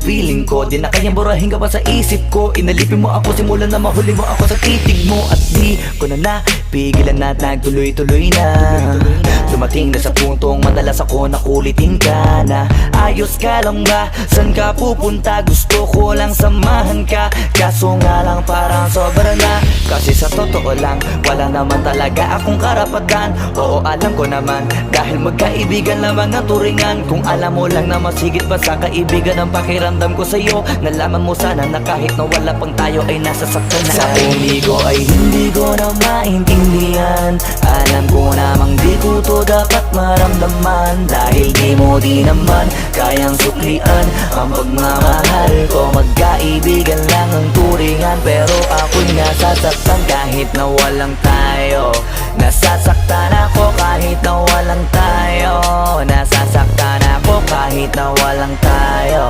Feeling ko, di na kayang burahin ka pa sa isip ko. Inalipin mo ako, simula na mahuli mo ako sa titig mo. At di ko na napigilan na nagtuloy-tuloy na. Dumating na sa puntong madalas ako nakulitin ka na. Ayos ka lang ba? San ka pupunta? Gusto ko lang samahan ka. Kaso nga lang parang sobra na. Kasi sa totoo lang, wala naman talaga akong karapatan. Oo, alam ko naman, dahil magkaibigan lamang ang turingan. Kung alam mo lang na masigit pa sa kaibigan ang pakiramdam ko sa'yo, nalaman mo sana na kahit na wala pang tayo ay nasasaktan na. Sa umigo ay hindi ko na maintindihan. Alam ko namang di ko to dapat maramdaman. Dahil di mo di naman kayang suklian ang pagmamahal ko. Magkaibigan lang ang turingan, pero ako'y nasasaktan kahit na walang tayo. Nasasaktan ako kahit na walang tayo. Nasasaktan ako kahit na walang tayo.